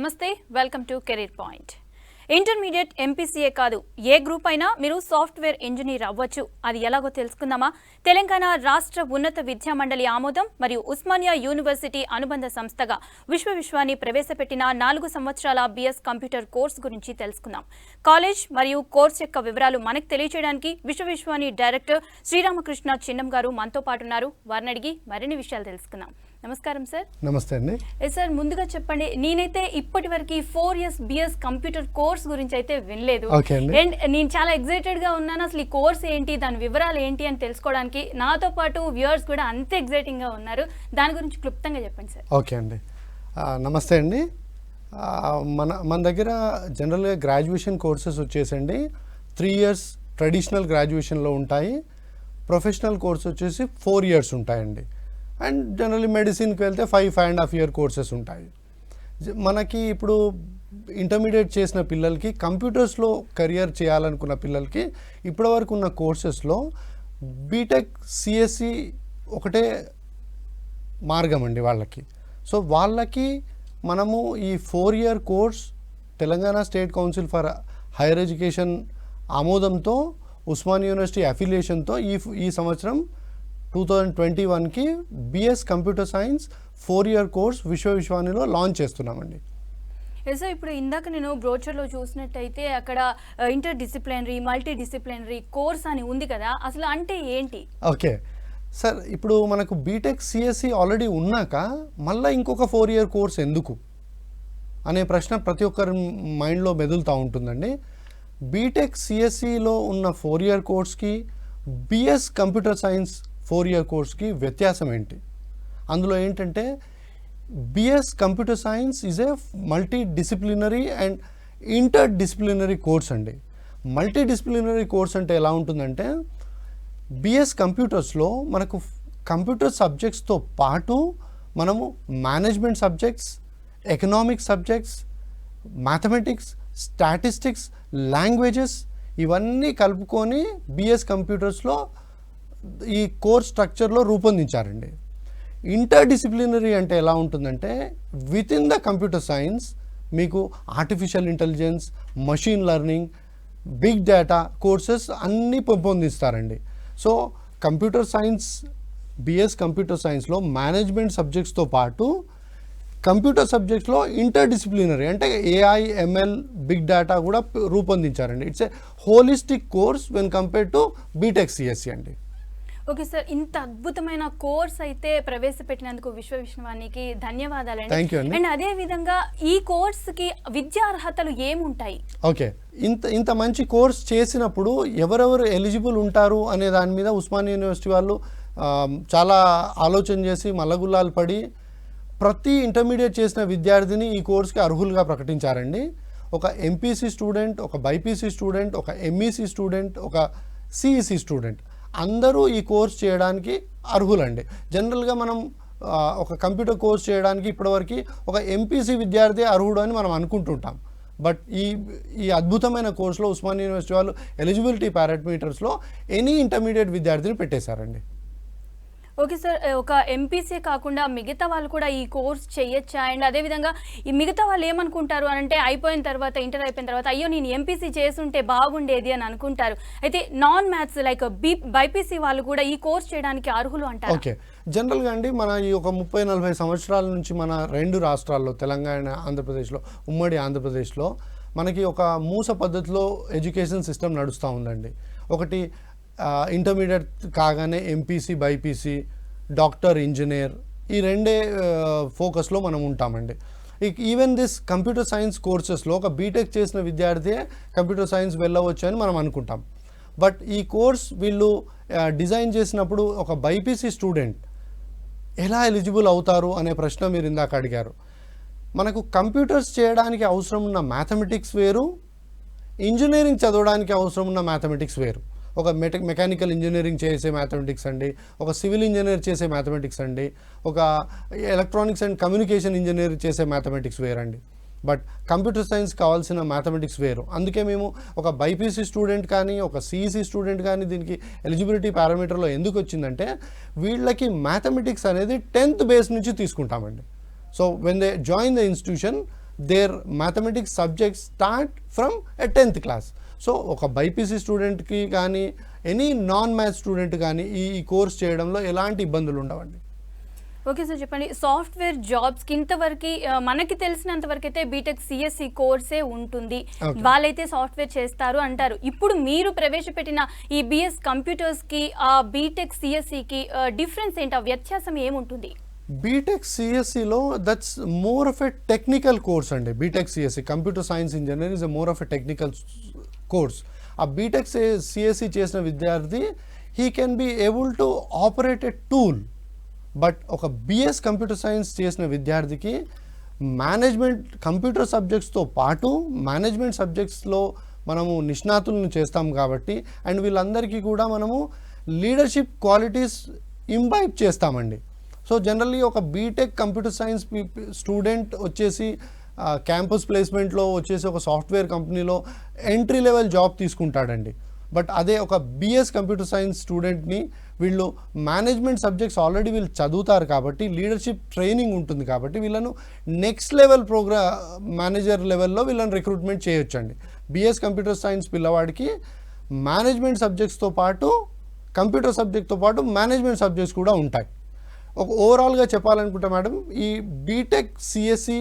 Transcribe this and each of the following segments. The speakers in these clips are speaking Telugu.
నమస్తే welcome to career point. Intermediate MPCA కాదు ఏ గ్రూప్ అయినా మీరు సాఫ్ట్వేర్ ఇంజనీర్ అవ్వచ్చు. అది ఎలాగో తెలుసుకుందామా? తెలంగాణ రాష్ట్ర ఉన్నత విద్యా మండలి ఆమోదం మరియు ఉస్మానియా యూనివర్సిటీ అనుబంధ సంస్థగా విశ్వాన్ని ప్రవేశపెట్టిన 4 సంవత్సరాల బిఎస్ కంప్యూటర్ కోర్స్ గురించి తెలుసుకుందాం. కాలేజ్ మరియు కోర్స్ యొక్క వివరాలు మనకు తెలియజేయడానికి విశ్వాని డైరెక్టర్ శ్రీరామకృష్ణ చిన్నం గారు మనతో పాటు ఉన్నారు. వారిని అడిగి మరిన్ని విషయాలు తెలుసుకుందాం. నమస్కారం సార్. నమస్తే అండి. సార్, ముందుగా చెప్పండి, నేనైతే ఇప్పటి వరకు 4 years బిఎస్ కంప్యూటర్ కోర్స్ గురించి అయితే వినలేదు. అండ్ నేను చాలా ఎక్సైటెడ్ గా ఉన్నాను. అసలు ఈ కోర్స్ ఏంటి, దాని వివరాలు ఏంటి అని తెలుసుకోవడానికి నాతో పాటు వ్యూవర్స్ కూడా అంతే ఎక్సైటింగ్ గా ఉన్నారు. దాని గురించి క్లుప్తంగా చెప్పండి సార్. ఓకే అండి, నమస్తే అండి. మన దగ్గర జనరల్గా గ్రాడ్యుయేషన్ కోర్సెస్ వచ్చేసండి 3 years ట్రెడిషనల్ గ్రాడ్యుయేషన్లో ఉంటాయి. ప్రొఫెషనల్ కోర్స్ వచ్చేసి 4 years ఉంటాయండి. అండ్ జనరల్లీ మెడిసిన్కి వెళ్తే 5.5 year కోర్సెస్ ఉంటాయి. మనకి ఇప్పుడు ఇంటర్మీడియట్ చేసిన పిల్లలకి కంప్యూటర్స్లో కెరియర్ చేయాలనుకున్న పిల్లలకి ఇప్పటివరకు ఉన్న కోర్సెస్లో బీటెక్ సిఎస్సి ఒకటే మార్గం అండి వాళ్ళకి. సో వాళ్ళకి మనము ఈ 4 year course Telangana state council for higher education ఆమోదంతో ఉస్మానియా యూనివర్సిటీ అఫిలియేషన్తో ఈ సంవత్సరం 2021కి BS computer science 4 year course విశ్వానిలో లాంచ్ చేస్తున్నామండి. సార్, ఇప్పుడు ఇందాక నేను బ్రోచర్లో చూసినట్టయితే అక్కడ interdisciplinary multidisciplinary course అని ఉంది కదా, అసలు అంటే ఏంటి? ఓకే సార్, ఇప్పుడు మనకు బీటెక్ సిఎస్సి ఆల్రెడీ ఉన్నాక మళ్ళీ ఇంకొక 4 year కోర్స్ ఎందుకు అనే ప్రశ్న ప్రతి ఒక్కరి మైండ్లో మెదులుతూ ఉంటుందండి. బీటెక్ సిఎస్సిలో ఉన్న 4 year కోర్స్కి బిఎస్ కంప్యూటర్ సైన్స్ 4 year కోర్స్కి వ్యత్యాసం ఏంటి? అందులో ఏంటంటే BS computer science is a multidisciplinary and interdisciplinary course అండి. మల్టీ డిసిప్లినరీ కోర్స్ అంటే ఎలా ఉంటుందంటే బిఎస్ కంప్యూటర్స్లో మనకు కంప్యూటర్ సబ్జెక్ట్స్తో పాటు మనము management subjects, economics subjects, mathematics, statistics, languages ఇవన్నీ కలుపుకొని బిఎస్ కంప్యూటర్స్లో ఈ కోర్స్ స్ట్రక్చర్లో రూపొందించారండి. ఇంటర్ డిసిప్లినరీ అంటే ఎలా ఉంటుందంటే within the computer science మీకు artificial intelligence, machine learning, big data courses అన్నీ పెంపొందిస్తారండి. So computer science BS computer సైన్స్లో మేనేజ్మెంట్ సబ్జెక్ట్స్తో పాటు కంప్యూటర్ సబ్జెక్ట్స్లో ఇంటర్ డిసిప్లినరీ అంటే ఏఐ, ఎంఎల్, బిగ్ డేటా కూడా రూపొందించారండి. It's a holistic course when compare to BTech CSC అండి. ఓకే సార్, ఇంత అద్భుతమైన కోర్స్ అయితే ప్రవేశపెట్టినందుకు విశ్వానికి ధన్యవాదాలండి. థ్యాంక్ యూ అండి. అండ్ అదే విధంగా ఈ కోర్సుకి విద్యా అర్హతలు ఏముంటాయి? ఓకే, ఇంత మంచి కోర్స్ చేసినప్పుడు ఎవరెవరు ఎలిజిబుల్ ఉంటారు అనే దాని మీద ఉస్మానియా యూనివర్సిటీ వాళ్ళు చాలా ఆలోచన చేసి మల్లగుల్లాలు పడి ప్రతి ఇంటర్మీడియట్ చేసిన విద్యార్థిని ఈ కోర్స్కి అర్హులుగా ప్రకటించారండి. ఒక ఎంపీసీ స్టూడెంట్, ఒక బైపీసీ స్టూడెంట్, ఒక ఎంఈసీ స్టూడెంట్, ఒక సిఈసీ స్టూడెంట్ అందరూ ఈ కోర్స్ చేయడానికి అర్హులండి. జనరల్గా మనం ఒక కంప్యూటర్ కోర్స్ చేయడానికి ఇప్పటివరకు ఒక ఎంపీసీ విద్యార్థి అర్హుడు అని మనం అనుకుంటుంటాం. బట్ ఈ అద్భుతమైన కోర్సులో ఉస్మానియా యూనివర్సిటీ వాళ్ళు ఎలిజిబిలిటీ పారామీటర్స్లో ఎనీ ఇంటర్మీడియట్ విద్యార్థిని పెట్టేశారండి. ఓకే సార్, ఒక ఎంపీసీ కాకుండా మిగతా వాళ్ళు కూడా ఈ కోర్స్ చేయొచ్చా? అండ్ అదేవిధంగా ఈ మిగతా వాళ్ళు ఏమనుకుంటారు అని అంటే అయిపోయిన తర్వాత, ఇంటర్ అయిపోయిన తర్వాత అయ్యో నేను ఎంపీసీ చేస్తుంటే బాగుండేది అని అనుకుంటారు. అయితే నాన్ మ్యాథ్స్ లైక్ బైపీసీ వాళ్ళు కూడా ఈ కోర్స్ చేయడానికి అర్హులు అంటారు? ఓకే, జనరల్గా అండి మన ఈ ఒక 30-40 సంవత్సరాల నుంచి మన 2 రాష్ట్రాల్లో తెలంగాణ, ఆంధ్రప్రదేశ్లో, ఉమ్మడి ఆంధ్రప్రదేశ్లో మనకి ఒక మూస పద్ధతిలో ఎడ్యుకేషన్ సిస్టమ్ నడుస్తూ ఉందండి. ఒకటి ఇంటర్మీడియట్ కాగానే ఎంపీసీ, బైపీసీ, డాక్టర్, ఇంజనీర్ ఈ రెండే ఫోకస్లో మనం ఉంటామండి. ఈవెన్ దిస్ కంప్యూటర్ సైన్స్ కోర్సెస్లో ఒక బీటెక్ చేసిన విద్యార్థి కంప్యూటర్ సైన్స్ వెళ్ళవచ్చు అని మనం అనుకుంటాం. బట్ ఈ కోర్స్ వీళ్ళు డిజైన్ చేసినప్పుడు ఒక బైపీసీ స్టూడెంట్ ఎలా ఎలిజిబుల్ అవుతారు అనే ప్రశ్న మీరు ఇందాక అడిగారు. మనకు కంప్యూటర్స్ చేయడానికి అవసరం ఉన్న మ్యాథమెటిక్స్ వేరు, ఇంజనీరింగ్ చదవడానికి అవసరం ఉన్న మ్యాథమెటిక్స్ వేరు. ఒక మెకానికల్ ఇంజనీరింగ్ చేసే మ్యాథమెటిక్స్ అండి, ఒక సివిల్ ఇంజనీర్ చేసే మ్యాథమెటిక్స్ అండి, ఒక ఎలక్ట్రానిక్స్ అండ్ కమ్యూనికేషన్ ఇంజనీర్ చేసే మ్యాథమెటిక్స్ వేరండి. బట్ కంప్యూటర్ సైన్స్ కావాల్సిన మ్యాథమెటిక్స్ వేరు. అందుకే మేము ఒక బైపీసీ స్టూడెంట్ కానీ, ఒక సిఈసీ స్టూడెంట్ కానీ దీనికి ఎలిజిబిలిటీ పారామీటర్లో ఎందుకు వచ్చిందంటే వీళ్ళకి మ్యాథమెటిక్స్ అనేది 10th బేస్ నుంచి తీసుకుంటామండి. So when they join the institution their mathematics subjects start from a 10th class. So ఒక బైపీసీ స్టూడెంట్కి కానీ ఎనీ నాన్ మ్యాథ్స్ స్టూడెంట్ కానీ ఈ కోర్స్ చేయడంలో ఎలాంటి ఇబ్బందులు ఉండవండి. ఓకే సార్, చెప్పండి. సాఫ్ట్వేర్ జాబ్స్కి ఇంతవరకు మనకి తెలిసినంతవరకు అయితే బీటెక్ సిఎస్సి కోర్సే ఉంటుంది, వాళ్ళైతే సాఫ్ట్వేర్ చేస్తారు అంటారు. ఇప్పుడు మీరు ప్రవేశపెట్టిన ఈ బిఎస్ కంప్యూటర్స్కి ఆ బీటెక్ సిఎస్సికి డిఫరెన్స్ ఏంటి, ఆ వ్యత్యాసం ఏముంటుంది? బీటెక్ సిఎస్సిలో that's more of a technical course అండి. BTech CSC computer science engineer is a more of a technical course. ఆ బీటెక్ సిఎస్సి చేసిన విద్యార్థి he can be able to operate a tool. But ఒక బిఎస్ కంప్యూటర్ సైన్స్ చేసిన విద్యార్థికి మేనేజ్మెంట్ కంప్యూటర్ సబ్జెక్ట్స్తో పాటు మేనేజ్మెంట్ సబ్జెక్ట్స్లో మనము నిష్ణాతులను చేస్తాం కాబట్టి అండ్ వీళ్ళందరికీ కూడా మనము లీడర్షిప్ క్వాలిటీస్ ఇంబైబ్ చేస్తామండి. సో జనరల్లీ ఒక బీటెక్ కంప్యూటర్ సైన్స్ స్టూడెంట్ వచ్చేసి క్యాంపస్ ప్లేస్మెంట్లో వచ్చేసి ఒక సాఫ్ట్వేర్ కంపెనీలో ఎంట్రీ లెవెల్ జాబ్ తీసుకుంటాడండి. బట్ అదే ఒక బిఎస్ కంప్యూటర్ సైన్స్ స్టూడెంట్ని వీళ్ళు మేనేజ్మెంట్ సబ్జెక్ట్స్ ఆల్రెడీ వీళ్ళు చదువుతారు కాబట్టి లీడర్షిప్ ట్రైనింగ్ ఉంటుంది కాబట్టి వీళ్ళను నెక్స్ట్ లెవెల్ మేనేజర్ లెవెల్లో వీళ్ళని రిక్రూట్మెంట్ చేయొచ్చండి. బిఎస్ కంప్యూటర్ సైన్స్ పిల్లవాడికి మేనేజ్మెంట్ సబ్జెక్ట్స్తో పాటు కంప్యూటర్ సబ్జెక్ట్తో పాటు మేనేజ్మెంట్ సబ్జెక్ట్స్ కూడా ఉంటాయి. ఒక ఓవరాల్గా చెప్పాలనుకుంటే మేడం, ఈ BTech CSC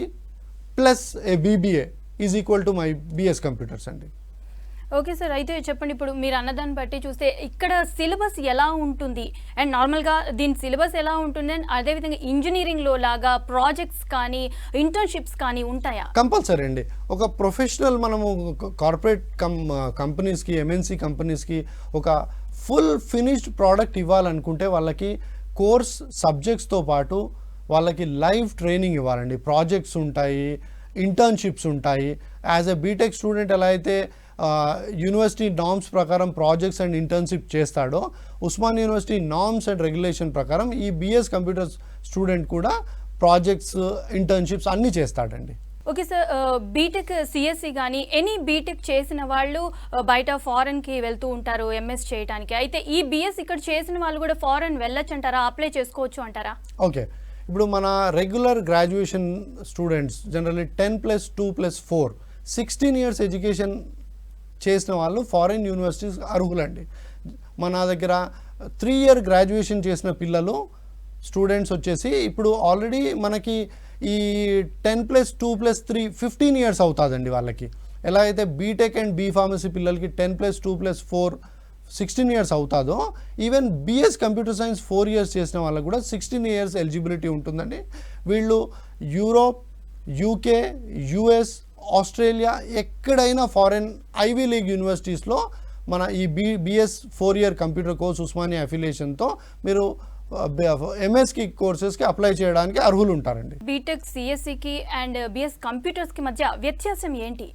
plus a BBA is equal to my BS computers అండి. ఓకే సార్, అయితే చెప్పండి, ఇప్పుడు మీరు అన్నదాన్ని బట్టి చూస్తే ఇక్కడ సిలబస్ ఎలా ఉంటుంది అండ్ నార్మల్గా దీని సిలబస్ ఎలా ఉంటుంది అండ్ అదేవిధంగా ఇంజనీరింగ్లో లాగా ప్రాజెక్ట్స్ కానీ ఇంటర్న్షిప్స్ కానీ ఉంటాయా? కంపల్సరీ అండి. ఒక ప్రొఫెషనల్ మనము కార్పొరేట్ కంపెనీస్కి ఎంఎన్సీ కంపెనీస్కి ఒక ఫుల్ ఫినిష్డ్ ప్రోడక్ట్ ఇవ్వాలనుకుంటే వాళ్ళకి కోర్స్ సబ్జెక్ట్స్తో పాటు వాళ్ళకి లైవ్ ట్రైనింగ్ ఇవ్వాలండి. ప్రాజెక్ట్స్ ఉంటాయి, ఇంటర్న్షిప్స్ ఉంటాయి. యాజ్ ఎ బీటెక్ స్టూడెంట్ ఎలా అయితే యూనివర్సిటీ నార్మ్స్ ప్రకారం ప్రాజెక్ట్స్ అండ్ ఇంటర్న్షిప్ చేస్తాడో Osman university norms and regulation ప్రకారం ఈ బిఎస్ కంప్యూటర్ స్టూడెంట్ కూడా ప్రాజెక్ట్స్ ఇంటర్న్షిప్స్ అన్నీ చేస్తాడండి. ఓకే సార్, బీటెక్ సిఎస్సి కానీ ఎనీ బీటెక్ చేసిన వాళ్ళు బయట ఫారెన్కి వెళ్తూ ఉంటారు ఎంఎస్ చేయడానికి. అయితే ఈ బిఎస్ ఇక్కడ చేసిన వాళ్ళు కూడా ఫారెన్ వెళ్ళొచ్చు అంటారా, అప్లై చేసుకోవచ్చు అంటారా? ఓకే, ఇప్పుడు మన regular graduation students generally 10+2+4 16 years education చేసిన వాళ్ళు ఫారిన్ యూనివర్సిటీస్ అర్హులండి. మన దగ్గర 3 year గ్రాడ్యుయేషన్ చేసిన పిల్లలు స్టూడెంట్స్ వచ్చేసి ఇప్పుడు ఆల్రెడీ మనకి ఈ 10+2+3 15 years అవుతుందండి వాళ్ళకి. ఎలా అయితే బీటెక్ అండ్ బీ ఫార్మసీ పిల్లలకి 10+2+4 16 years అవుతుందో even BS computer science 4 years చేసిన వాళ్ళకు కూడా 16 years ఎలిజిబిలిటీ ఉంటుందండి. వీళ్ళు యూరోప్, యూకే, యుఎస్, ఆస్ట్రేలియా ఎక్కడైనా ఫారెన్ ఐవీ లీగ్ యూనివర్సిటీస్లో మన ఈ BS 4 year computer course Osmania అఫిలియేషన్తో మీరు ఎంఎస్కి కోర్సెస్కి అప్లై చేయడానికి అర్హులు ఉంటారండి. బీటెక్ సిఎస్సికి అండ్ బిఎస్ కంప్యూటర్స్కి మధ్య వ్యత్యాసం ఏంటి?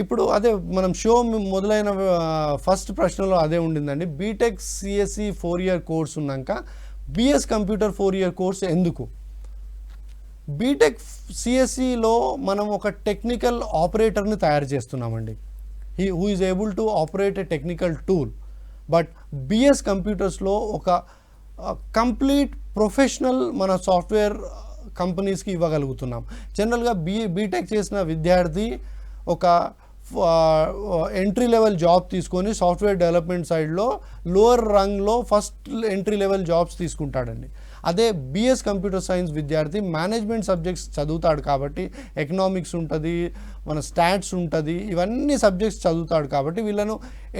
ఇప్పుడు అదే మనం షో మొదలైన ఫస్ట్ ప్రశ్నలో అదే ఉండిందండి. బీటెక్ సిఎస్సి 4 year కోర్స్ ఉన్నాక బిఎస్ కంప్యూటర్ 4 year కోర్స్ ఎందుకు? బీటెక్ సిఎస్సిలో మనం ఒక టెక్నికల్ ఆపరేటర్ని తయారు చేస్తున్నామండి. Who is able to operate a technical tool. But BS కంప్యూటర్స్లో ఒక కంప్లీట్ ప్రొఫెషనల్ మన సాఫ్ట్వేర్ కంపెనీస్కి ఇవ్వగలుగుతున్నాం. జనరల్గా బీటెక్ చేసిన విద్యార్థి ఒక ఎంట్రీ లెవెల్ జాబ్ తీసుకొని సాఫ్ట్వేర్ డెవలప్మెంట్ సైడ్లో లోవర్ రంగ్లో ఫస్ట్ ఎంట్రీ లెవెల్ జాబ్స్ తీసుకుంటాడండి. అదే బిఎస్ కంప్యూటర్ సైన్స్ విద్యార్థి మేనేజ్మెంట్ సబ్జెక్ట్స్ చదువుతాడు కాబట్టి ఎకనామిక్స్ ఉంటుంది, మన స్టాట్స్ ఉంటుంది, ఇవన్నీ సబ్జెక్ట్స్ చదువుతాడు కాబట్టి వీళ్ళను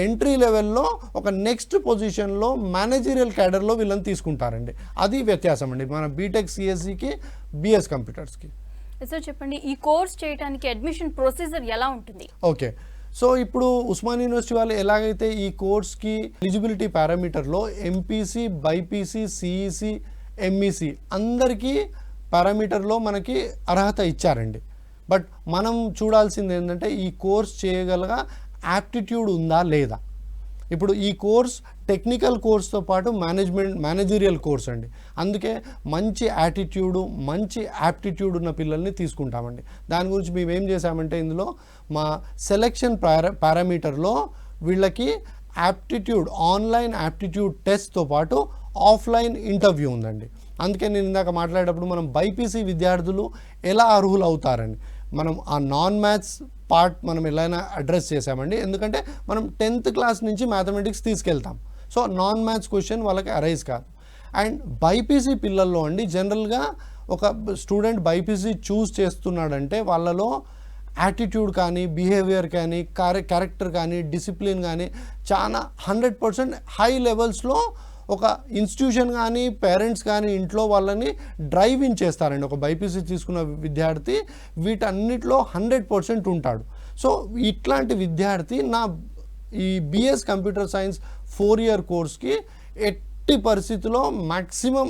ఎంట్రీ లెవెల్లో ఒక నెక్స్ట్ పొజిషన్లో మేనేజరియల్ క్యాడర్లో వీళ్ళని తీసుకుంటారండి. అది వ్యత్యాసం అండి మన బీటెక్ సిఎస్సికి బిఎస్ కంప్యూటర్స్కి. సార్ చెప్పండి, ఈ కోర్స్ చేయడానికి అడ్మిషన్ ప్రొసీజర్ ఎలా ఉంటుంది? ఓకే, సో ఇప్పుడు ఉస్మాన్ యూనివర్సిటీ వాళ్ళు ఎలాగైతే ఈ కోర్స్కి ఎలిజిబిలిటీ పారామీటర్లో ఎంపీసీ, బైపీసీ, సిఈసి, ఎంఈసి అందరికీ పారామీటర్లో మనకి అర్హత ఇచ్చారండి. బట్ మనం చూడాల్సింది ఏంటంటే ఈ కోర్స్ చేయగల యాప్టిట్యూడ్ ఉందా లేదా. ఇప్పుడు ఈ కోర్స్ టెక్నికల్ కోర్స్తో పాటు మేనేజరియల్ కోర్స్ అండి. అందుకే మంచి యాటిట్యూడు, మంచి యాప్టిట్యూడ్ ఉన్న పిల్లల్ని తీసుకుంటామండి. దాని గురించి మేము ఏం చేసామంటే ఇందులో మా సెలెక్షన్ పారామీటర్లో వీళ్ళకి యాప్టిట్యూడ్, ఆన్లైన్ యాప్టిట్యూడ్ టెస్ట్తో పాటు ఆఫ్లైన్ ఇంటర్వ్యూ ఉందండి. అందుకే నేను ఇందాక మాట్లాడేటప్పుడు మనం బైపీసీ విద్యార్థులు ఎలా అర్హులు అవుతారని మనం ఆ నాన్ మ్యాథ్స్ పార్ట్ మనం ఎలా అడ్రస్ చేసామండి. ఎందుకంటే మనం 10th క్లాస్ నుంచి మ్యాథమెటిక్స్ తీసుకెళ్తాం. సో నాన్ మ్యాథ్స్ క్వశ్చన్ వాళ్ళకి అరైజ్ కాదు. అండ్ బైపీసీ పిల్లల్లో అండి జనరల్గా ఒక స్టూడెంట్ బైపీసీ చూస్ చేస్తున్నాడంటే వాళ్ళలో యాటిట్యూడ్ కానీ, బిహేవియర్ కానీ, క్యారెక్టర్ కానీ, డిసిప్లిన్ కానీ చాలా 100% హై లెవెల్స్లో ఒక ఇన్స్టిట్యూషన్ కానీ, పేరెంట్స్ కానీ ఇంట్లో వాళ్ళని డ్రైవ్ ఇన్ చేస్తారండి. ఒక బైపీసీ తీసుకున్న విద్యార్థి వీటన్నిటిలో 100% ఉంటాడు. సో ఇట్లాంటి విద్యార్థి ఈ బిఎస్ కంప్యూటర్ సైన్స్ 4-year కోర్స్కి ఎట్టి పరిస్థితుల్లో మ్యాక్సిమం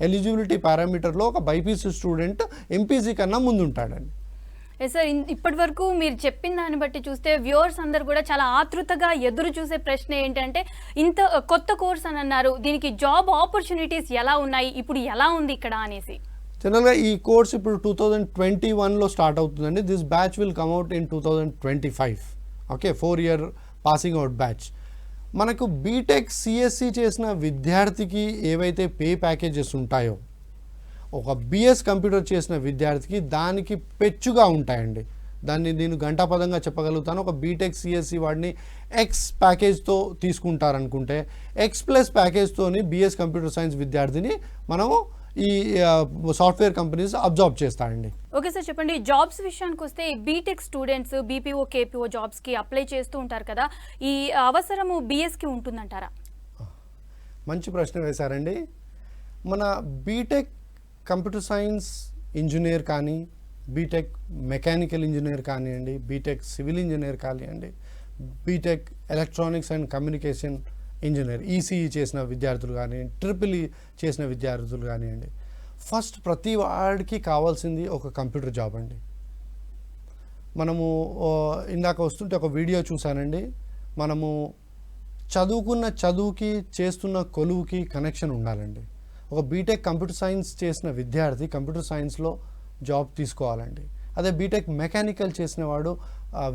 ఎలిజిబిలిటీ పారామీటర్లో ఒక బైపీసీ స్టూడెంట్ ఎంపీసీ కన్నా ముందుంటాడండి. సార్, ఇప్పటి వరకు మీరు చెప్పిన దాన్ని బట్టి చూస్తే వ్యూవర్స్ అందరు కూడా చాలా ఆతృతగా ఎదురు చూసే ప్రశ్న ఏంటంటే, ఇంత కొత్త కోర్స్ అని అన్నారు, దీనికి జాబ్ ఆపర్చునిటీస్ ఎలా ఉన్నాయి, ఇప్పుడు ఎలా ఉంది ఇక్కడ అనేసి. జనరల్గా ఈ కోర్స్ ఇప్పుడు 2021లో స్టార్ట్ అవుతుందండి. This batch will come out in 2025. Okay, 4-year passing out batch. మనకు బీటెక్ సిఎస్సి చేసిన విద్యార్థికి ఏవైతే పే ప్యాకేజెస్ ఉంటాయో ఒక బిఎస్ కంప్యూటర్ చేసిన విద్యార్థికి దానికి పెచ్చుగా ఉంటాయండి. నేను గంటాపదంగా చెప్పగలుగుతాను. ఒక బీటెక్ సిఎస్సి వాడిని ఎక్స్ ప్యాకేజ్తో తీసుకుంటారనుకుంటే X+ ప్యాకేజ్తోని బిఎస్ కంప్యూటర్ సైన్స్ విద్యార్థిని మనము ఈ సాఫ్ట్వేర్ కంపెనీస్ అబ్జార్బ్ చేస్తాయండి. ఓకే సార్, చెప్పండి, జాబ్స్ విషయానికి వస్తే బీటెక్ స్టూడెంట్స్ బీపీఓ కేపీఓ జాబ్స్కి అప్లై చేస్తూ ఉంటారు కదా, ఈ అవసరము బిఎస్కి ఉంటుందంటారా? మంచి ప్రశ్న వేశారండి. మన బీటెక్ కంప్యూటర్ సైన్స్ ఇంజనీర్ కానీ, బీటెక్ మెకానికల్ ఇంజనీర్ కానివ్వండి, బీటెక్ సివిల్ ఇంజనీర్ కానివ్వండి, BTech electronics and communication engineer ECE చేసిన విద్యార్థులు కానివ్వండి, ట్రిపుల్ చేసిన విద్యార్థులు కానివ్వండి, ఫస్ట్ ప్రతి వాడికి కావాల్సింది ఒక కంప్యూటర్ జాబ్ అండి. మనము ఇందాక వస్తుంటే ఒక వీడియో చూశానండి. మనము చదువుకున్న చదువుకి చేస్తున్న కొలువుకి కనెక్షన్ ఉండాలండి. ఒక బీటెక్ కంప్యూటర్ సైన్స్ చేసిన విద్యార్థి కంప్యూటర్ సైన్స్లో జాబ్ తీసుకోవాలండి. అదే బీటెక్ మెకానికల్ చేసిన వాడు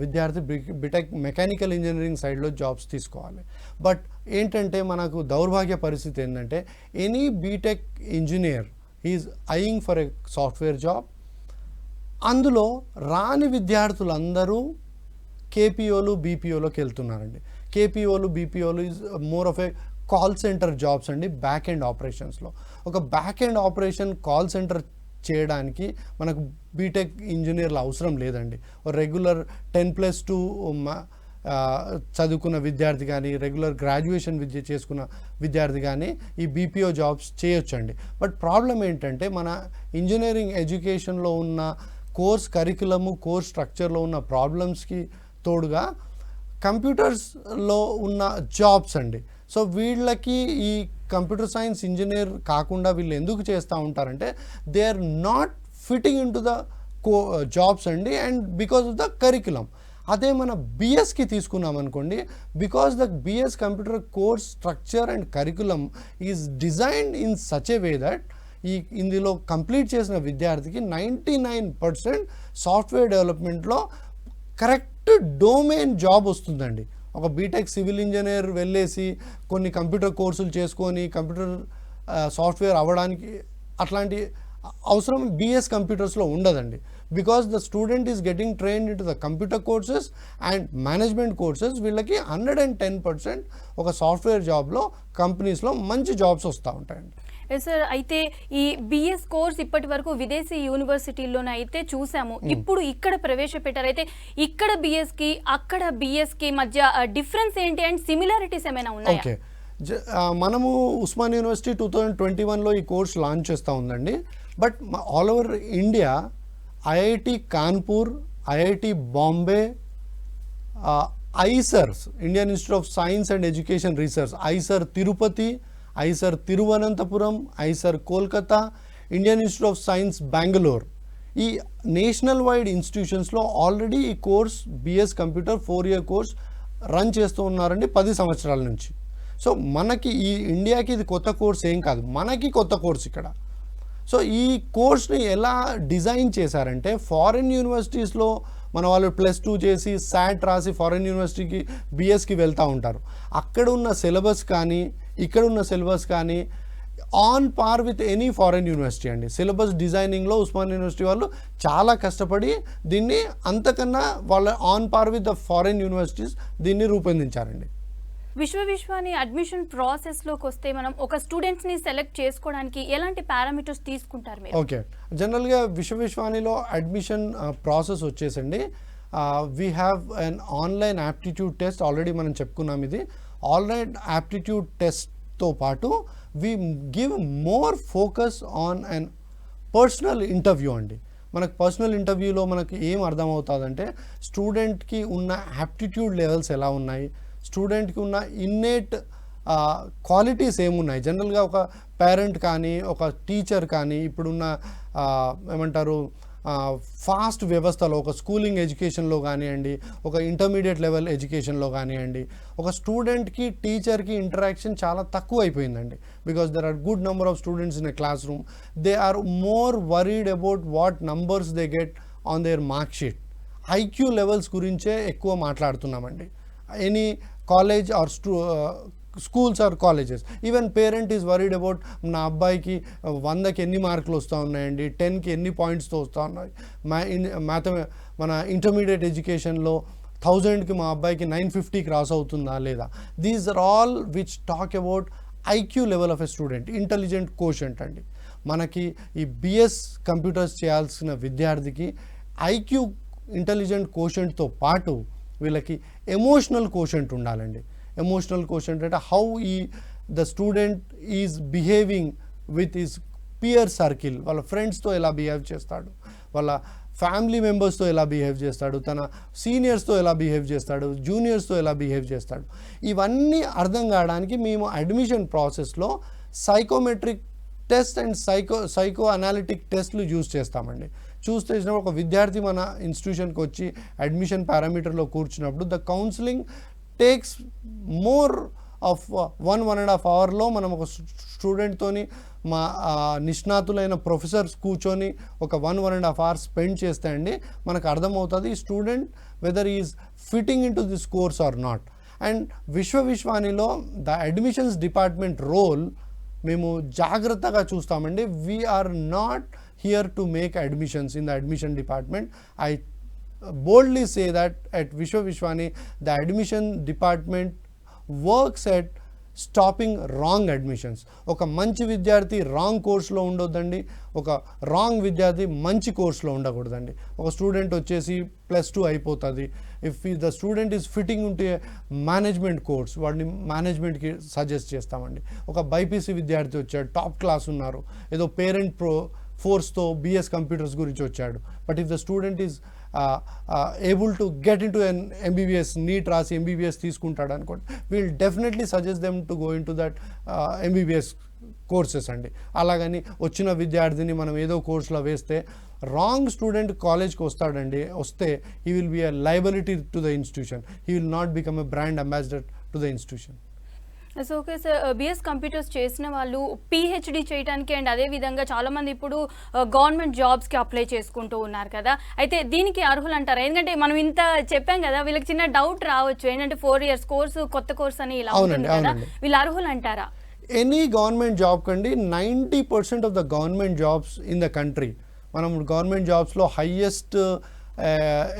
విద్యార్థి బీటెక్ మెకానికల్ ఇంజనీరింగ్ సైడ్లో జాబ్స్ తీసుకోవాలి. బట్ ఏంటంటే మనకు దౌర్భాగ్య పరిస్థితి ఏంటంటే any BTech engineer is eyeing for a software job. అందులో రాని విద్యార్థులందరూ కేపీఓలు బీపీఓలోకి వెళ్తున్నారండి. కేపీఓలు బీపీఓలు is more of a call centre jobs అండి. బ్యాక్ ఎండ్ ఆపరేషన్స్లో ఒక back end operation call centre చేయడానికి మనకు బీటెక్ ఇంజనీర్ల అవసరం లేదండి. రెగ్యులర్ 10+2 చదువుకున్న విద్యార్థి కానీ, రెగ్యులర్ గ్రాడ్యుయేషన్ చేసుకున్న విద్యార్థి కానీ ఈ బీపీఓ జాబ్స్ చేయొచ్చండి. బట్ ప్రాబ్లం ఏంటంటే మన ఇంజనీరింగ్ ఎడ్యుకేషన్లో ఉన్న కోర్స్ కరికులము, కోర్స్ స్ట్రక్చర్లో ఉన్న ప్రాబ్లమ్స్కి తోడుగా కంప్యూటర్స్లో ఉన్న జాబ్స్ అండి. సో వీళ్ళకి ఈ కంప్యూటర్ సైన్స్ ఇంజనీర్ కాకుండా వీళ్ళు ఎందుకు చేస్తూ ఉంటారంటే they are not fitting in to the jobs అండి, and because of the curriculum. అదే మన బిఎస్కి తీసుకున్నాం అనుకోండి, because the BS computer course structure and curriculum is designed in such a way that ఇందులో కంప్లీట్ చేసిన విద్యార్థికి 99% సాఫ్ట్వేర్ డెవలప్మెంట్లో కరెక్ట్ డొమైన్ జాబ్ వస్తుందండి. ఒక బీటెక్ సివిల్ ఇంజనీర్ వెళ్ళేసి కొన్ని కంప్యూటర్ కోర్సులు చేసుకొని కంప్యూటర్ సాఫ్ట్వేర్ అవ్వడానికి అట్లాంటి అవసరం బిఎస్ కంప్యూటర్స్లో ఉండదండి. Because the student is getting trained in to the computer courses and management courses. వీళ్ళకి 110% ఒక సాఫ్ట్వేర్ జాబ్లో కంపెనీస్లో మంచి జాబ్స్ వస్తూ ఉంటాయండి. సార్, అయితే ఈ బిఎస్ కోర్స్ ఇప్పటి వరకు విదేశీ యూనివర్సిటీల్లోనే అయితే చూసాము, ఇప్పుడు ఇక్కడ ప్రవేశపెట్టారు. అయితే ఇక్కడ బిఎస్కి అక్కడ బిఎస్కి మధ్య డిఫరెన్స్ ఏంటి అండ్ సిమిలారిటీస్ ఏమైనా ఉన్నాయా? ఓకే, మనము ఉస్మాన్ యూనివర్సిటీ 2021లో ఈ కోర్స్ లాంచ్ చేస్తూ ఉందండి. But all over India IIT Kanpur, IIT Bombay, IISERs Indian Institute of Science and Education Research, IISER Tirupati, IISER Thiruvananthapuram, IISER Kolkata, Indian Institute of Science Bengaluru, ఈ నేషనల్ వైడ్ ఇన్స్టిట్యూషన్స్లో ఆల్రెడీ ఈ course BS computer 4-year course run చేస్తూ ఉన్నారండి 10 సంవత్సరాల నుంచి. సో మనకి ఈ ఇండియాకి ఇది కొత్త కోర్స్ ఏం కాదు, మనకి కొత్త కోర్స్ ఇక్కడ. సో ఈ కోర్స్ని ఎలా డిజైన్ చేశారంటే ఫారిన్ యూనివర్సిటీస్లో మన వాళ్ళు +2 చేసి శాట్ రాసి ఫారిన్ యూనివర్సిటీకి బిఎస్కి వెళ్తూ ఉంటారు. అక్కడ ఉన్న సిలబస్ కానీ ఇక్కడ ఉన్న సిలబస్ కానీ on par with any foreign university అండి. సిలబస్ డిజైనింగ్లో ఉస్మానియా యూనివర్సిటీ వాళ్ళు చాలా కష్టపడి దీన్ని అంతకన్నా వాళ్ళ on par with the foreign universities దీన్ని రూపొందించారండి. విశ్వాని అడ్మిషన్ ప్రాసెస్లోకి వస్తే మనం ఒక స్టూడెంట్స్ని సెలెక్ట్ చేసుకోవడానికి ఎలాంటి పారామీటర్స్ తీసుకుంటారు మీరు? ఓకే, జనరల్గా విశ్వానిలో అడ్మిషన్ ప్రాసెస్ వచ్చేసండి, we have an online aptitude test. Already మనం చెప్పుకున్నాం. ఇది ఆన్లైన్ యాప్టిట్యూడ్ టెస్ట్తో పాటు we give more focus on and personal interview అండి. మనకు పర్సనల్ ఇంటర్వ్యూలో మనకు ఏం అర్థమవుతుందంటే స్టూడెంట్కి ఉన్న యాప్టిట్యూడ్ లెవెల్స్ ఎలా ఉన్నాయి, స్టూడెంట్కి ఉన్న ఇన్నేట్ క్వాలిటీస్ ఏమున్నాయి. జనరల్గా ఒక పేరెంట్ కానీ ఒక టీచర్ కానీ ఇప్పుడున్న ఏమంటారు ఫాస్ట్ వ్యవస్థలో ఒక స్కూలింగ్ ఎడ్యుకేషన్లో కానివ్వండి, ఒక ఇంటర్మీడియట్ లెవెల్ ఎడ్యుకేషన్లో కానివ్వండి, ఒక స్టూడెంట్కి టీచర్కి ఇంటరాక్షన్ చాలా తక్కువ అయిపోయిందండి. Because there are good number of students in a classroom. They are more worried about what numbers they get on their mark sheet. IQ levels గురించే ఎక్కువ మాట్లాడుతున్నామండి. Any college or schools or colleges. Even parent is worried about నా అబ్బాయికి 100కి ఎన్ని మార్కులు వస్తూ ఉన్నాయండి, 10కి ఎన్ని పాయింట్స్తో వస్తూ ఉన్నాయి, మన ఇంటర్మీడియట్ ఎడ్యుకేషన్లో 1000కి మా అబ్బాయికి 950 క్రాస్ అవుతుందా లేదా. These are all which talk about IQ level of a student, intelligent quotient అండి. మనకి ఈ బిఎస్ కంప్యూటర్స్ చేయాల్సిన విద్యార్థికి ఐక్యూ ఇంటెలిజెంట్ కోషెంట్తో పాటు వీళ్ళకి ఎమోషనల్ కోషెంట్ ఉండాలండి. ఎమోషనల్ కోషెంట్ అంటే how the student is behaving with his peer circle, వాళ్ళ ఫ్రెండ్స్తో ఎలా బిహేవ్ చేస్తాడు, వాళ్ళ ఫ్యామిలీ మెంబర్స్తో ఎలా బిహేవ్ చేస్తాడు, తన సీనియర్స్తో ఎలా బిహేవ్ చేస్తాడు, జూనియర్స్తో ఎలా బిహేవ్ చేస్తాడు. ఇవన్నీ అర్థం కావడానికి మేము అడ్మిషన్ ప్రాసెస్లో psychometric test and psycho analytic టెస్ట్లు యూజ్ చేస్తామండి. చూస్ చేసినప్పుడు ఒక విద్యార్థి మన ఇన్స్టిట్యూషన్కి వచ్చి అడ్మిషన్ పారామీటర్లో కూర్చున్నప్పుడు the counselling takes more of 1.5 అవర్లో మనం ఒక స్టూడెంట్తోని మా నిష్ణాతులైన ప్రొఫెసర్స్ కూర్చొని ఒక 1.5 అవర్స్ స్పెండ్ చేస్తే అండి మనకు అర్థమవుతుంది student whether is fitting in to this course or not. And విశ్వానిలో ద అడ్మిషన్స్ డిపార్ట్మెంట్ రోల్ మేము జాగ్రత్తగా చూస్తామండి. We are not here to make admissions in the admission department. I boldly say that at Vishwani the admission department works at stopping wrong admissions. ఒక మంచి విద్యార్థి రాంగ్ కోర్స్లో ఉండొద్దండి, ఒక రాంగ్ విద్యార్థి మంచి కోర్స్లో ఉండకూడదండి. ఒక స్టూడెంట్ వచ్చేసి +2 అయిపోతుంది, if the student is fitting ఉంటే మేనేజ్మెంట్ కోర్స్ వాడిని మేనేజ్మెంట్కి సజెస్ట్ చేస్తామండి. ఒక బైపీసీ విద్యార్థి వచ్చాడు, టాప్ క్లాస్ ఉన్నారు, ఏదో పేరెంట్ ఫోర్స్తో బిఎస్ కంప్యూటర్స్ గురించి వచ్చాడు, but if the student is able to get into an MBBS, NEET రాసి MBBS తీసుకుంటాడు అనుకోండి, we'll definitely suggest them to go in to that MBBS courses అండి. అలాగని వచ్చిన విద్యార్థిని మనం ఏదో కోర్సులో వేస్తే రాంగ్ స్టూడెంట్ కాలేజ్కి వస్తాడండి, వస్తే he will be a liability to the institution, he will not become a brand ambassador to the institution. So okay sir, BS computers చేసిన వాళ్ళు పిహెచ్డి చేయడానికి అండ్ అదేవిధంగా చాలామంది ఇప్పుడు గవర్నమెంట్ జాబ్స్కి అప్లై చేసుకుంటూ ఉన్నారు కదా, అయితే దీనికి అర్హులు అంటారా? ఎందుకంటే మనం ఇంత చెప్పాం కదా, వీళ్ళకి చిన్న డౌట్ రావచ్చు ఏంటంటే 4 years కోర్సు కొత్త కోర్స్ అని ఇలా ఉంటుంది కదా, వీళ్ళు అర్హులు అంటారా? ఎనీ గవర్నమెంట్ జాబ్ కండి 90% of the government jobs in the country, మనం గవర్నమెంట్ జాబ్స్లో హైయెస్ట్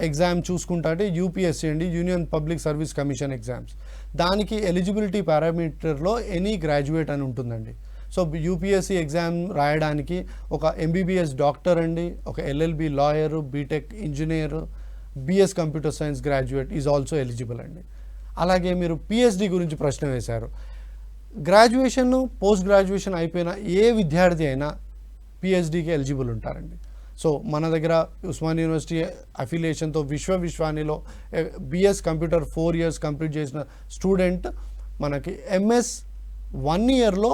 ఎగ్జామ్ చూసుకుంటే యూపీఎస్సీ అండి, union public service commission exams. దానికి ఎలిజిబిలిటీ పారామీటర్లో ఎనీ గ్రాడ్యుయేట్ అని ఉంటుందండి. సో యూపీఎస్సీ ఎగ్జామ్ రాయడానికి ఒక ఎంబీబీఎస్ డాక్టర్ అండి, ఒక LLB lawyer, BTech engineer, BS computer science graduate is also eligible అండి. అలాగే మీరు పిహెచ్డి గురించి ప్రశ్న వేశారు. గ్రాడ్యుయేషన్ పోస్ట్ గ్రాడ్యుయేషన్ అయిపోయిన ఏ విద్యార్థి అయినా పిహెచ్డికి ఎలిజిబుల్ ఉంటారండి. సో మన దగ్గర ఉస్మానియా యూనివర్సిటీ అఫిలియేషన్తో విశ్వానిలో బిఎస్ కంప్యూటర్ 4 years కంప్లీట్ చేసిన స్టూడెంట్ మనకి ఎంఎస్ 1 yearలో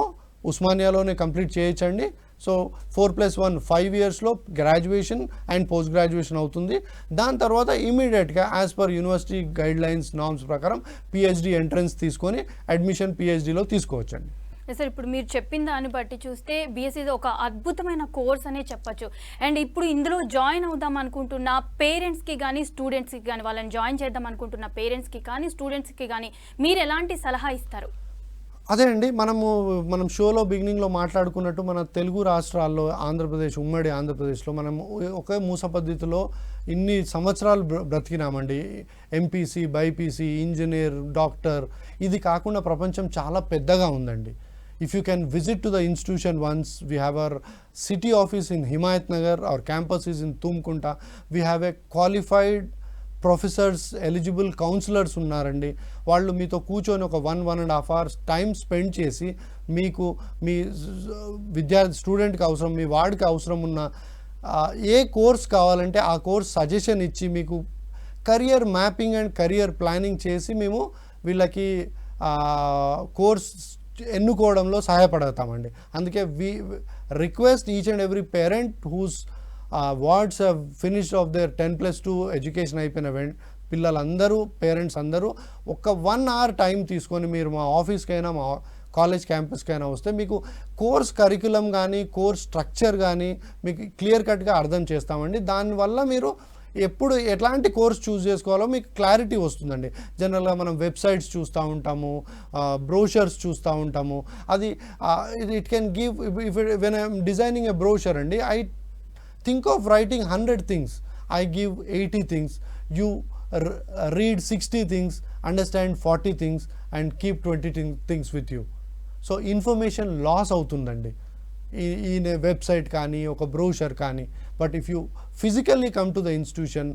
ఉస్మానియాలోనే కంప్లీట్ చేయొచ్చండి. సో 4+1 5 yearsలో గ్రాడ్యుయేషన్ అండ్ పోస్ట్ గ్రాడ్యుయేషన్ అవుతుంది. దాని తర్వాత ఇమీడియట్గా as per university guidelines norms ప్రకారం పిహెచ్డి ఎంట్రన్స్ తీసుకొని అడ్మిషన్ పిహెచ్డిలో తీసుకోవచ్చండి. సార్, ఇప్పుడు మీరు చెప్పిన దాన్ని బట్టి చూస్తే బిఎస్సీ ఒక అద్భుతమైన కోర్స్ అనే చెప్పచ్చు. అండ్ ఇప్పుడు ఇందులో జాయిన్ అవుదాం అనుకుంటున్న పేరెంట్స్కి కానీ స్టూడెంట్స్కి కానీ, వాళ్ళని జాయిన్ చేద్దాం అనుకుంటున్న పేరెంట్స్కి కానీ స్టూడెంట్స్కి కానీ మీరు ఎలాంటి సలహా ఇస్తారు? అదే అండి మనం షోలో బిగినింగ్లో మాట్లాడుకున్నట్టు మన తెలుగు రాష్ట్రాల్లో ఉమ్మడి ఆంధ్రప్రదేశ్లో మనం ఒకే మూస పద్ధతిలో ఇన్ని సంవత్సరాలు బ్రతికినామండి. ఎంపీసీ, బైపీసీ, ఇంజనీర్, డాక్టర్, ఇది కాకుండా ప్రపంచం చాలా పెద్దగా ఉందండి. If you can visit to the institution once, we have our city office in Himayat Nagar, our campus is in Tumkunta. We have a qualified professors, eligible counsellors ఉన్నారండి. వాళ్ళు మీతో కూర్చొని ఒక 1.5 hours టైం స్పెండ్ చేసి మీకు మీ స్టూడెంట్కి అవసరం, మీ వార్డ్కి అవసరం ఉన్న ఏ కోర్స్ కావాలంటే ఆ కోర్స్ సజెషన్ ఇచ్చి మీకు career mapping and career planning చేసి మేము వీళ్ళకి కోర్స్ ఎన్నుకోవడంలో సహాయపడతామండి. అందుకే we request each and every parent whose wards have finished of their 10+2 education అయిపోయిన పిల్లలందరూ, పేరెంట్స్ అందరూ ఒక 1 hour టైం తీసుకొని మీరు మా ఆఫీస్కైనా మా కాలేజ్ క్యాంపస్కైనా వస్తే మీకు కోర్స్ కరికులం కానీ కోర్స్ స్ట్రక్చర్ కానీ మీకు క్లియర్ కట్గా అర్థం చేస్తామండి. దానివల్ల మీరు ఎప్పుడు ఎట్లాంటి కోర్స్ చూస్ చేసుకోవాలో మీకు క్లారిటీ వస్తుందండి. జనరల్గా మనం వెబ్సైట్స్ చూస్తూ ఉంటాము, బ్రోషర్స్ చూస్తూ ఉంటాము. అది it can give, when I'm designing a brochure అండి, I think of writing 100 things, I give 80 things, you read 60 things, understand 40 things and keep 20 things with you. So information loss అవుతుందండి ఈ వెబ్సైట్ కానీ ఒక బ్రోషర్ కానీ. But if you physically come to the institution,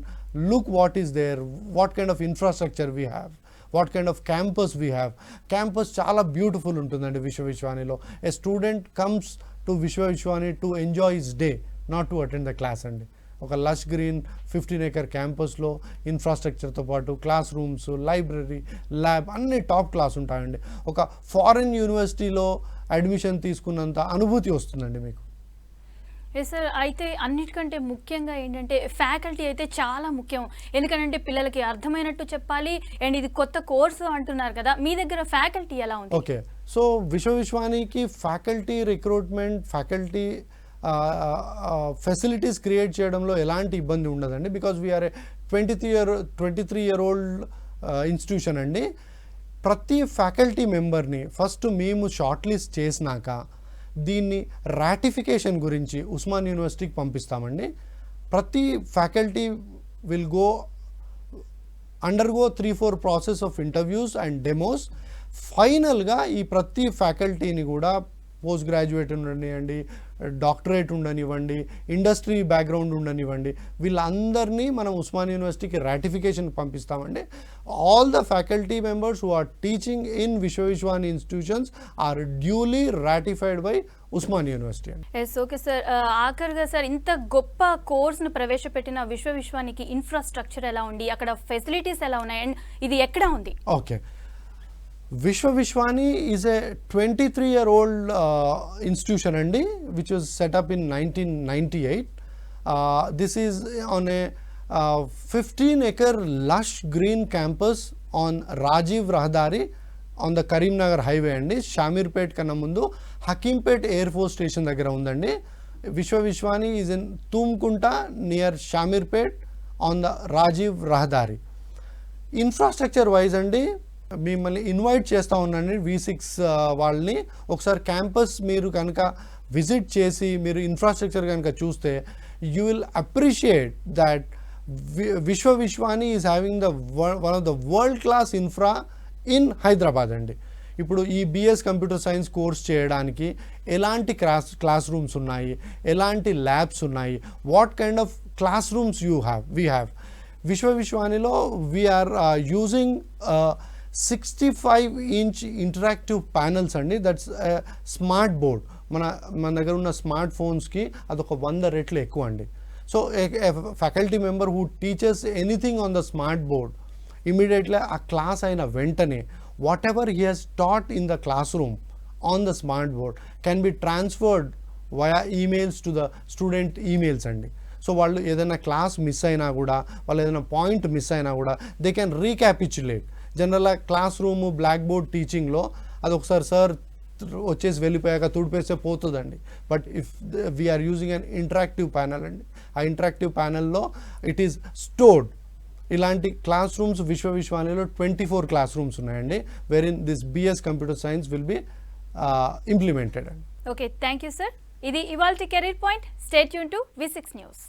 look what is there, what kind of infrastructure we have, what kind of campus we have. Campus చాలా బ్యూటిఫుల్ ఉంటుందండి విశ్వవిశ్వానిలో. A student comes to Vishwavishwani to enjoy his day, not to attend the class అండి. ఒక లష్ గ్రీన్ 15-acre క్యాంపస్లో ఇన్ఫ్రాస్ట్రక్చర్తో పాటు క్లాస్ రూమ్స్, లైబ్రరీ, ల్యాబ్ అన్నీ టాప్ క్లాస్ ఉంటాయండి. ఒక ఫారిన్ యూనివర్సిటీలో అడ్మిషన్ తీసుకున్నంత అనుభూతి వస్తుందండి మీకు. Yes sir. అయితే అన్నిటికంటే ముఖ్యంగా ఏంటంటే ఫ్యాకల్టీ అయితే చాలా ముఖ్యం. ఎందుకంటే పిల్లలకి అర్థమైనట్టు చెప్పాలి. అండ్ ఇది కొత్త కోర్సు అంటున్నారు కదా, మీ దగ్గర ఫ్యాకల్టీ ఎలా ఉంది? ఓకే, సో విశ్వవిశ్వానికి faculty recruitment, faculty facilities create చేయడంలో ఎలాంటి ఇబ్బంది ఉండదండి. Because we are A 23-year-old institution అండి. ప్రతి ఫ్యాకల్టీ మెంబర్ని ఫస్ట్ మేము షార్ట్ లిస్ట్ చేసినాక దీన్ని రాటిఫికేషన్ గురించి ఉస్మాన్ యూనివర్సిటీకి పంపిస్తామండి. ప్రతి faculty will undergo 3-4 process of interviews and demos. ఫైనల్గా ఈ ప్రతి ఫ్యాకల్టీని కూడా పోస్ట్ గ్రాడ్యుయేట్ ఉండనివ్వండి, డాక్టరేట్ ఉండనివ్వండి, ఇండస్ట్రీ బ్యాక్గ్రౌండ్ ఉండనివ్వండి, వీళ్ళందరినీ మనం ఉస్మాన్ యూనివర్సిటీకి రాటిఫికేషన్ పంపిస్తామండి. All the faculty members who are teaching in Vishwavishwani institutions are duly ratified by Osman university అండి. Yes, okay sir. ఆఖరిగా సార్, ఇంత గొప్ప కోర్స్ను ప్రవేశపెట్టిన విశ్వవిశ్వానికి ఇన్ఫ్రాస్ట్రక్చర్ ఎలా ఉంది, అక్కడ ఫెసిలిటీస్ ఎలా ఉన్నాయి, అండ్ ఇది ఎక్కడ ఉంది? Okay, Vishwavishwani is a 23-year-old institution andi, which was set up in 1998. This is on a 15-acre lush green campus on Rajiv Rahdari on the Karimnagar highway andi. Shamirpet kanna mundu Hakimpet Air Force Station daggara undandi. Vishwavishwani is in Tumkunta near Shamirpet on the Rajiv Rahdari. Infrastructure wise andi, మిమ్మల్ని ఇన్వైట్ చేస్తూ ఉన్నాను V6 వాళ్ళని. ఒకసారి క్యాంపస్ మీరు కనుక విజిట్ చేసి మీరు ఇన్ఫ్రాస్ట్రక్చర్ కనుక చూస్తే you will appreciate that Vishwavishwani is having one of the world class infra in Hyderabad అండి. ఇప్పుడు ఈ BS కంప్యూటర్ సైన్స్ కోర్స్ చేయడానికి ఎలాంటి క్లాస్ రూమ్స్ ఉన్నాయి, ఎలాంటి ల్యాబ్స్ ఉన్నాయి, what kind of class rooms we have. విశ్వవిశ్వానిలో we are using 65-inch interactive panels అండి. That's smart board. మన దగ్గర ఉన్న స్మార్ట్ ఫోన్స్కి అదొక 100 రెట్లు ఎక్కువ అండి. So faculty member who teachers anything on the smart board, immediately ఆ క్లాస్ అయిన వెంటనే whatever he has taught in the classroom on the smart board can be transferred via emails to the student emails అండి. సో వాళ్ళు ఏదైనా క్లాస్ మిస్ అయినా కూడా, వాళ్ళు ఏదైనా పాయింట్ మిస్ అయినా కూడా దే కెన్ రీక్యాపిచులేట్. జనరల్గా క్లాస్ రూమ్ బ్లాక్ బోర్డ్ టీచింగ్లో అది ఒకసారి సార్ వచ్చేసి వెళ్ళిపోయాక తుడిపేస్తే పోతుందండి. But if we are using an interactive panel అండి, ఆ ఇంటరాక్టివ్ ప్యానల్లో ఇట్ ఈస్ స్టోర్డ్ ఇలాంటి క్లాస్ రూమ్స్ విశ్వవిద్యాలయంలో 24 క్లాస్ రూమ్స్ ఉన్నాయండి, where in this BS computer science will be implemented. Okay, thank you sir. ఇది ఇవాల్టి career point. Stay tune to V6 news.